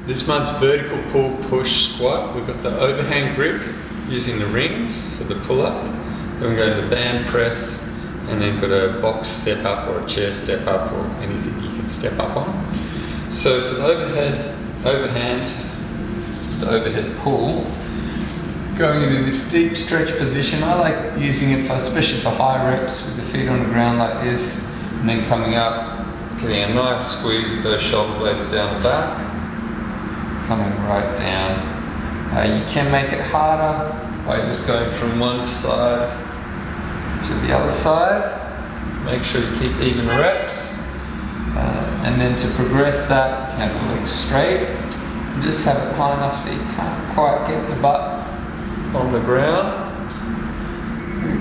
This month's vertical pull push squat, we've got the overhand grip using the rings for the pull-up. Then we go to the band press, and then got a box step up or a chair step up or anything you can step up on. So for the overhand pull, going into this deep stretch position, I like using it for, especially for high reps with the feet on the ground like this, and then coming up, getting a nice squeeze with those shoulder blades down the back, coming right down. You can make it harder by just going from one side to the other side. Make sure you keep even reps. And then to progress that, you can have the legs straight and just have it high enough so you can't quite get the butt on the ground.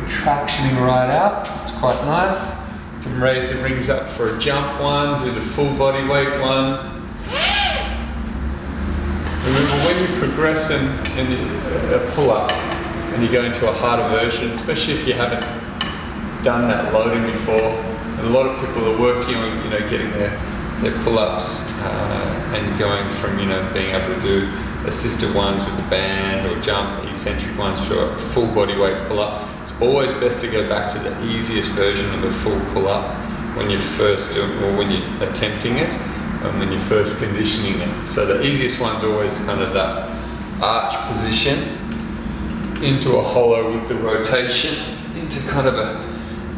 Tractioning right up, it's quite nice. You can raise the rings up for a jump one, do the full body weight one. Remember, when you progress in a pull-up and you go into a harder version, especially if you haven't done that loading before, and a lot of people are working on, getting their pull-ups and going from, being able to do assisted ones with the band or jump, eccentric ones to a full body weight pull-up. It's always best to go back to the easiest version of a full pull-up when you're first doing, or when you're attempting it, and when you're first conditioning it. So the easiest one's always kind of that arch position into a hollow with the rotation into kind of a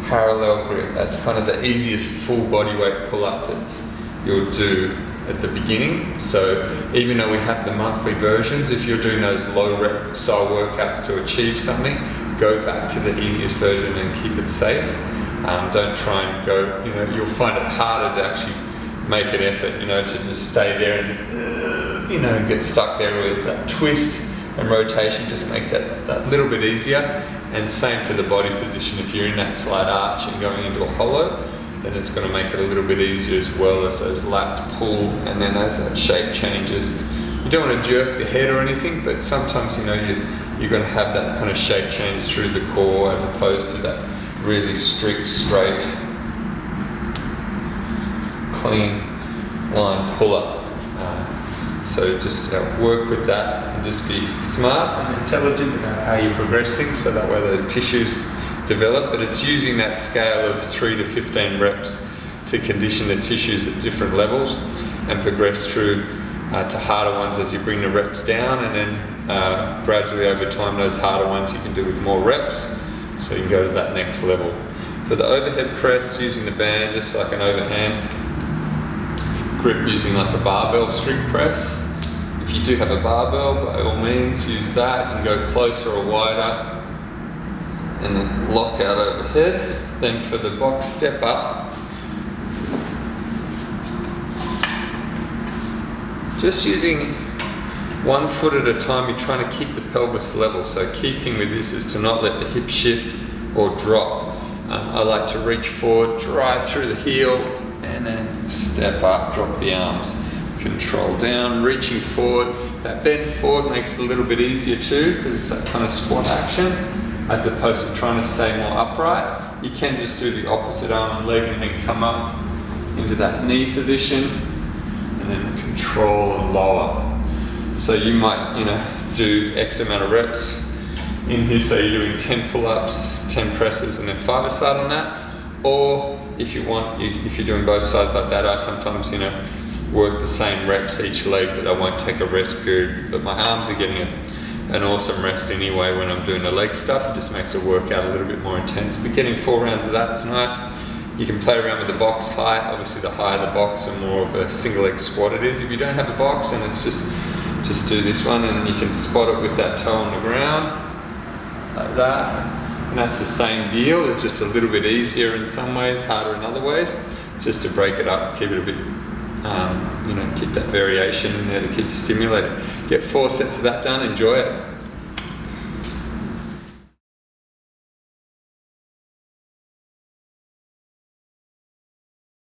parallel grip. That's kind of the easiest full body weight pull-up that you'll do at the beginning. So even though we have the monthly versions, if you're doing those low rep style workouts to achieve something, go back to the easiest version and keep it safe. Don't try and go, you'll find it harder to actually make an effort, to just stay there and just, get stuck there. Whereas that twist and rotation just makes that little bit easier. And same for the body position. If you're in that slight arch and going into a hollow, then it's going to make it a little bit easier as well as those lats pull, and then as that shape changes. You don't want to jerk the head or anything, but sometimes you're going to have that kind of shape change through the core as opposed to that really strict, straight, clean line pull-up. So just work with that and just be smart and intelligent about how you're progressing, so that way those tissues develop. But it's using that scale of 3 to 15 reps to condition the tissues at different levels and progress through to harder ones as you bring the reps down, and then gradually over time those harder ones you can do with more reps, so you can go to that next level. For the overhead press, using the band just like an overhand grip, using like a barbell string press. If you do have a barbell, by all means use that and go closer or wider, and then lock out overhead. Then for the box step up, just using one foot at a time, you're trying to keep the pelvis level. So key thing with this is to not let the hip shift or drop. I like to reach forward, drive through the heel, and then step up, drop the arms, control down, reaching forward. That bend forward makes it a little bit easier too, because it's that kind of squat action, as opposed to trying to stay more upright. You can just do the opposite arm and leg and then come up into that knee position, and then control and lower. So you might, do X amount of reps in here, so you're doing 10 pull-ups, 10 presses, and then 5-a-side on that. Or if you want, if you're doing both sides like that, I sometimes, work the same reps each leg, but I won't take a rest period. But my arms are getting an awesome rest anyway when I'm doing the leg stuff. It just makes the workout a little bit more intense. But getting 4 rounds of that is nice. You can play around with the box height. Obviously the higher the box, the more of a single leg squat it is. If you don't have a box, and it's just do this one, and you can spot it with that toe on the ground, like that. And that's the same deal. It's just a little bit easier in some ways, harder in other ways, just to break it up, keep it a bit, keep that variation in there to keep you stimulated. Get 4 sets of that done, enjoy it.